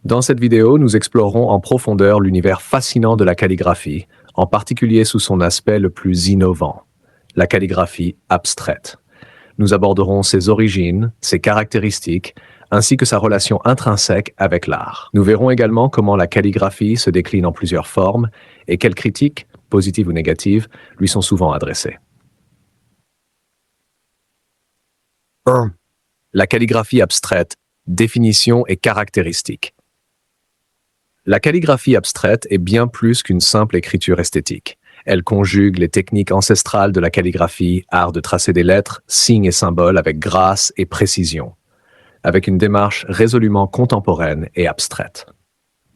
Dans cette vidéo, nous explorerons en profondeur l'univers fascinant de la calligraphie, en particulier sous son aspect le plus innovant, la calligraphie abstraite. Nous aborderons ses origines, ses caractéristiques, ainsi que sa relation intrinsèque avec l'art. Nous verrons également comment la calligraphie se décline en plusieurs formes et quelles critiques, positives ou négatives, lui sont souvent adressées. 1. La calligraphie abstraite, définition et caractéristiques. La calligraphie abstraite est bien plus qu'une simple écriture esthétique. Elle conjugue les techniques ancestrales de la calligraphie, art de tracer des lettres, signes et symboles avec grâce et précision, avec une démarche résolument contemporaine et abstraite.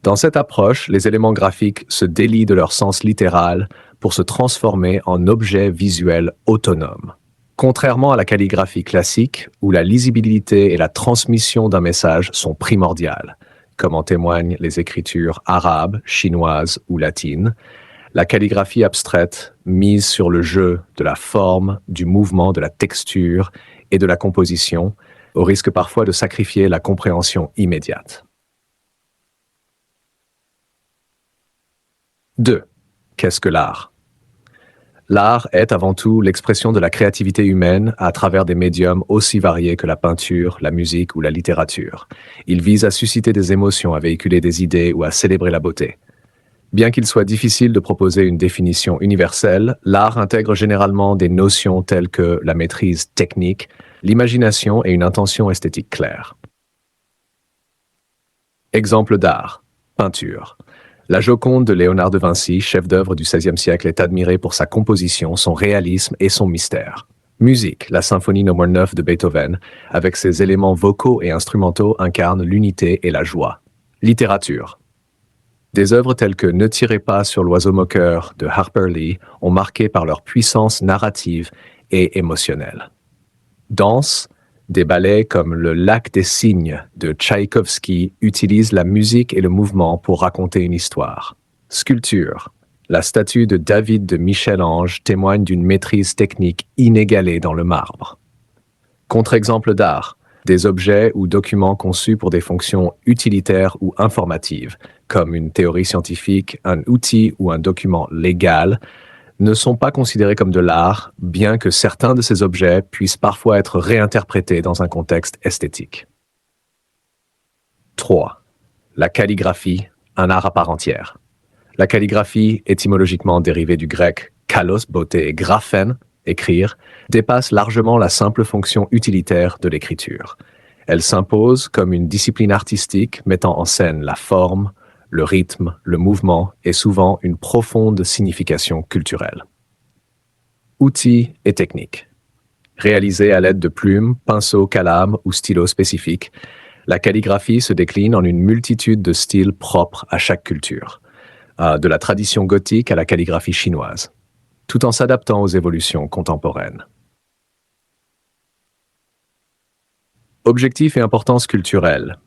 Dans cette approche, les éléments graphiques se délient de leur sens littéral pour se transformer en objets visuels autonomes. Contrairement à la calligraphie classique, où la lisibilité et la transmission d'un message sont primordiales, comme en témoignent les écritures arabes, chinoises ou latines, la calligraphie abstraite mise sur le jeu de la forme, du mouvement, de la texture et de la composition, au risque parfois de sacrifier la compréhension immédiate. 2. Qu'est-ce que l'art? L'art est avant tout l'expression de la créativité humaine à travers des médiums aussi variés que la peinture, la musique ou la littérature. Il vise à susciter des émotions, à véhiculer des idées ou à célébrer la beauté. Bien qu'il soit difficile de proposer une définition universelle, l'art intègre généralement des notions telles que la maîtrise technique, l'imagination et une intention esthétique claire. Exemple d'art. Peinture. La Joconde de Léonard de Vinci, chef-d'œuvre du XVIe siècle, est admirée pour sa composition, son réalisme et son mystère. Musique. La symphonie no. 9 de Beethoven, avec ses éléments vocaux et instrumentaux, incarne l'unité et la joie. Littérature. Des œuvres telles que Ne tirez pas sur l'oiseau moqueur de Harper Lee ont marqué par leur puissance narrative et émotionnelle. Danse. Des ballets comme Le Lac des Cygnes de Tchaïkovski utilisent la musique et le mouvement pour raconter une histoire. Sculpture. La statue de David de Michel-Ange témoigne d'une maîtrise technique inégalée dans le marbre. Contre-exemple d'art. Des objets ou documents conçus pour des fonctions utilitaires ou informatives, comme une théorie scientifique, un outil ou un document légal, ne sont pas considérés comme de l'art, bien que certains de ces objets puissent parfois être réinterprétés dans un contexte esthétique. 3. La calligraphie, un art à part entière. La calligraphie, étymologiquement dérivée du grec kalos, beauté, et graphen, écrire, dépasse largement la simple fonction utilitaire de l'écriture. Elle s'impose comme une discipline artistique mettant en scène la forme, le rythme, le mouvement et souvent une profonde signification culturelle. Outils et techniques. Réalisée à l'aide de plumes, pinceaux, calames ou stylos spécifiques, la calligraphie se décline en une multitude de styles propres à chaque culture, de la tradition gothique à la calligraphie chinoise, tout en s'adaptant aux évolutions contemporaines. Objectifs et importance culturelle.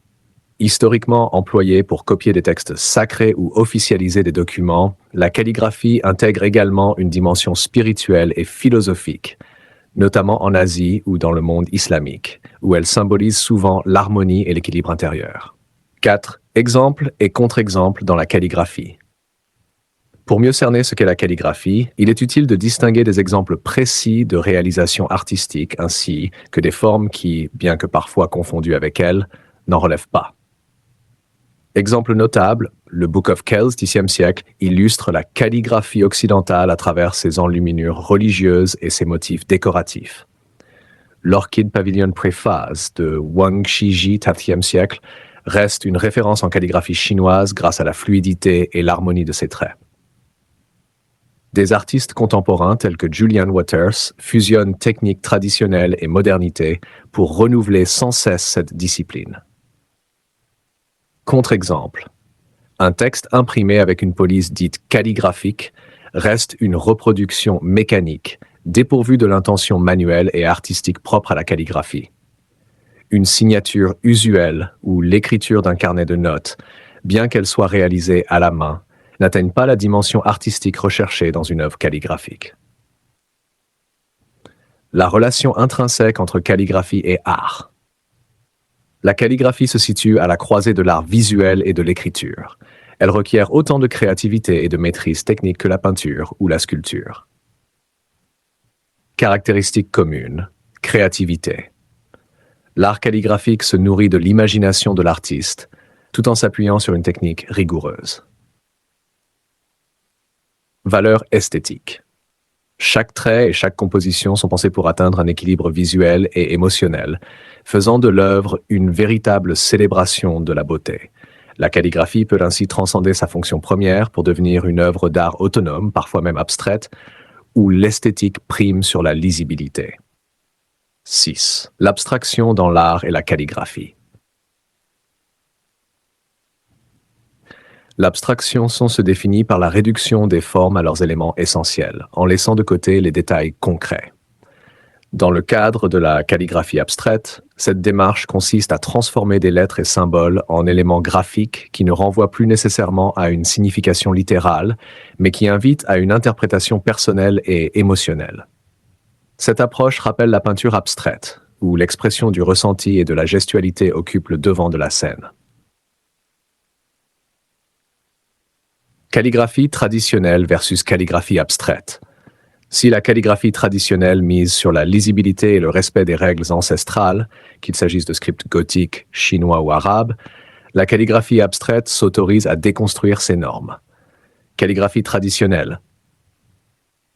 Historiquement employée pour copier des textes sacrés ou officialiser des documents, la calligraphie intègre également une dimension spirituelle et philosophique, notamment en Asie ou dans le monde islamique, où elle symbolise souvent l'harmonie et l'équilibre intérieur. 4. Exemples et contre-exemples dans la calligraphie. Pour mieux cerner ce qu'est la calligraphie, il est utile de distinguer des exemples précis de réalisation artistique ainsi que des formes qui, bien que parfois confondues avec elles, n'en relèvent pas. Exemple notable, le Book of Kells, Xe siècle, illustre la calligraphie occidentale à travers ses enluminures religieuses et ses motifs décoratifs. L'Orchid Pavilion Préface de Wang Shiji, XIIe siècle, reste une référence en calligraphie chinoise grâce à la fluidité et l'harmonie de ses traits. Des artistes contemporains tels que Julian Waters fusionnent techniques traditionnelles et modernité pour renouveler sans cesse cette discipline. Contre-exemple. Un texte imprimé avec une police dite calligraphique reste une reproduction mécanique, dépourvue de l'intention manuelle et artistique propre à la calligraphie. Une signature usuelle ou l'écriture d'un carnet de notes, bien qu'elle soit réalisée à la main, n'atteignent pas la dimension artistique recherchée dans une œuvre calligraphique. La relation intrinsèque entre calligraphie et art. La calligraphie se situe à la croisée de l'art visuel et de l'écriture. Elle requiert autant de créativité et de maîtrise technique que la peinture ou la sculpture. Caractéristiques communes. Créativité. L'art calligraphique se nourrit de l'imagination de l'artiste, tout en s'appuyant sur une technique rigoureuse. Valeur esthétique. Chaque trait et chaque composition sont pensés pour atteindre un équilibre visuel et émotionnel, faisant de l'œuvre une véritable célébration de la beauté. La calligraphie peut ainsi transcender sa fonction première pour devenir une œuvre d'art autonome, parfois même abstraite, où l'esthétique prime sur la lisibilité. 6. L'abstraction dans l'art et la calligraphie. L'abstraction se définit par la réduction des formes à leurs éléments essentiels, en laissant de côté les détails concrets. Dans le cadre de la calligraphie abstraite, cette démarche consiste à transformer des lettres et symboles en éléments graphiques qui ne renvoient plus nécessairement à une signification littérale, mais qui invitent à une interprétation personnelle et émotionnelle. Cette approche rappelle la peinture abstraite, où l'expression du ressenti et de la gestualité occupe le devant de la scène. Calligraphie traditionnelle versus calligraphie abstraite. Si la calligraphie traditionnelle mise sur la lisibilité et le respect des règles ancestrales, qu'il s'agisse de scripts gothiques, chinois ou arabes, la calligraphie abstraite s'autorise à déconstruire ces normes. Calligraphie traditionnelle.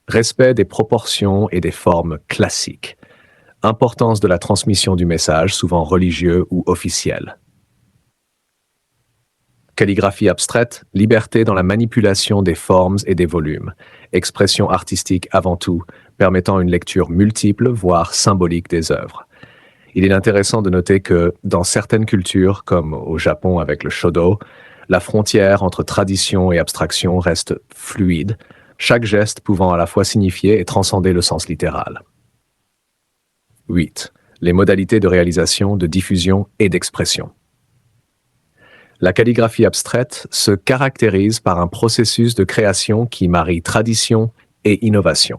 Respect des proportions et des formes classiques. Importance de la transmission du message, souvent religieux ou officiel. Calligraphie abstraite, liberté dans la manipulation des formes et des volumes. Expression artistique avant tout, permettant une lecture multiple, voire symbolique des œuvres. Il est intéressant de noter que, dans certaines cultures, comme au Japon avec le Shodo, la frontière entre tradition et abstraction reste fluide, chaque geste pouvant à la fois signifier et transcender le sens littéral. 8. Les modalités de réalisation, de diffusion et d'expression. La calligraphie abstraite se caractérise par un processus de création qui marie tradition et innovation.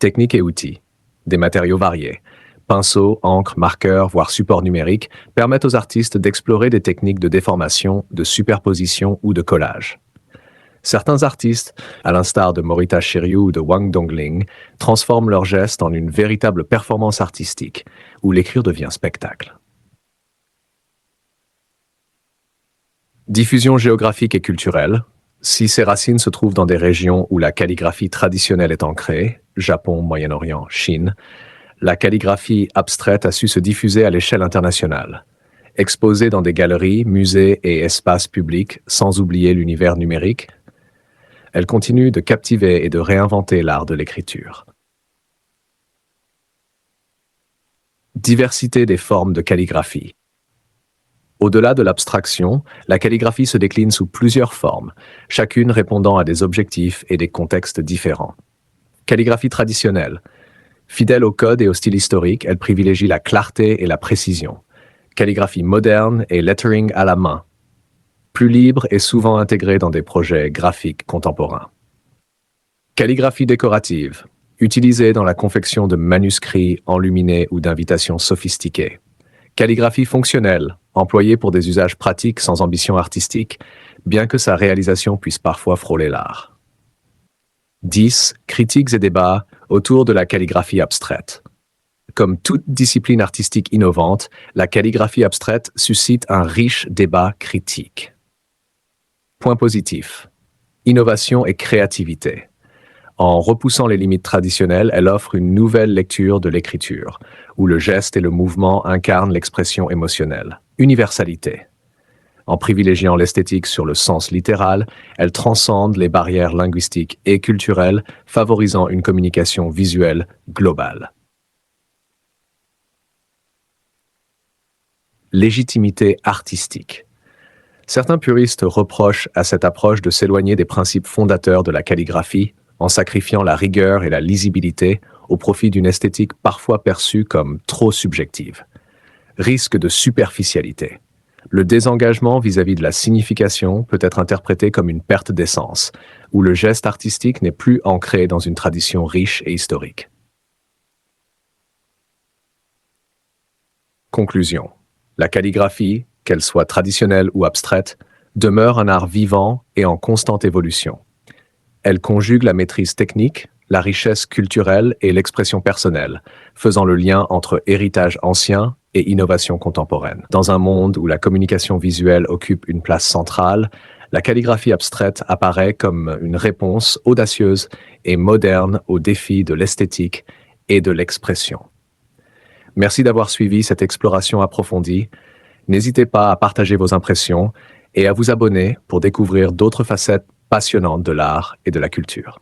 Techniques et outils. Des matériaux variés. Pinceaux, encre, marqueurs, voire supports numériques permettent aux artistes d'explorer des techniques de déformation, de superposition ou de collage. Certains artistes, à l'instar de Morita Shiryu ou de Wang Dongling, transforment leurs gestes en une véritable performance artistique, où l'écriture devient spectacle. Diffusion géographique et culturelle. Si ses racines se trouvent dans des régions où la calligraphie traditionnelle est ancrée, Japon, Moyen-Orient, Chine, la calligraphie abstraite a su se diffuser à l'échelle internationale. Exposée dans des galeries, musées et espaces publics, sans oublier l'univers numérique, elle continue de captiver et de réinventer l'art de l'écriture. Diversité des formes de calligraphie. Au-delà de l'abstraction, la calligraphie se décline sous plusieurs formes, chacune répondant à des objectifs et des contextes différents. Calligraphie traditionnelle. Fidèle au code et au style historique, elle privilégie la clarté et la précision. Calligraphie moderne et lettering à la main. Plus libre et souvent intégrée dans des projets graphiques contemporains. Calligraphie décorative. Utilisée dans la confection de manuscrits enluminés ou d'invitations sophistiquées. Calligraphie fonctionnelle, employée pour des usages pratiques sans ambition artistique, bien que sa réalisation puisse parfois frôler l'art. 10. Critiques et débats autour de la calligraphie abstraite. Comme toute discipline artistique innovante, la calligraphie abstraite suscite un riche débat critique. Point positif. Innovation et créativité. En repoussant les limites traditionnelles, elle offre une nouvelle lecture de l'écriture, où le geste et le mouvement incarnent l'expression émotionnelle. Universalité. En privilégiant l'esthétique sur le sens littéral, elle transcende les barrières linguistiques et culturelles, favorisant une communication visuelle globale. Légitimité artistique. Certains puristes reprochent à cette approche de s'éloigner des principes fondateurs de la calligraphie, en sacrifiant la rigueur et la lisibilité au profit d'une esthétique parfois perçue comme trop subjective. Risque de superficialité. Le désengagement vis-à-vis de la signification peut être interprété comme une perte d'essence, où le geste artistique n'est plus ancré dans une tradition riche et historique. Conclusion. La calligraphie, qu'elle soit traditionnelle ou abstraite, demeure un art vivant et en constante évolution. Elle conjugue la maîtrise technique, la richesse culturelle et l'expression personnelle, faisant le lien entre héritage ancien et innovation contemporaine. Dans un monde où la communication visuelle occupe une place centrale, la calligraphie abstraite apparaît comme une réponse audacieuse et moderne aux défis de l'esthétique et de l'expression. Merci d'avoir suivi cette exploration approfondie. N'hésitez pas à partager vos impressions et à vous abonner pour découvrir d'autres facettes passionnantes de l'art et de la culture.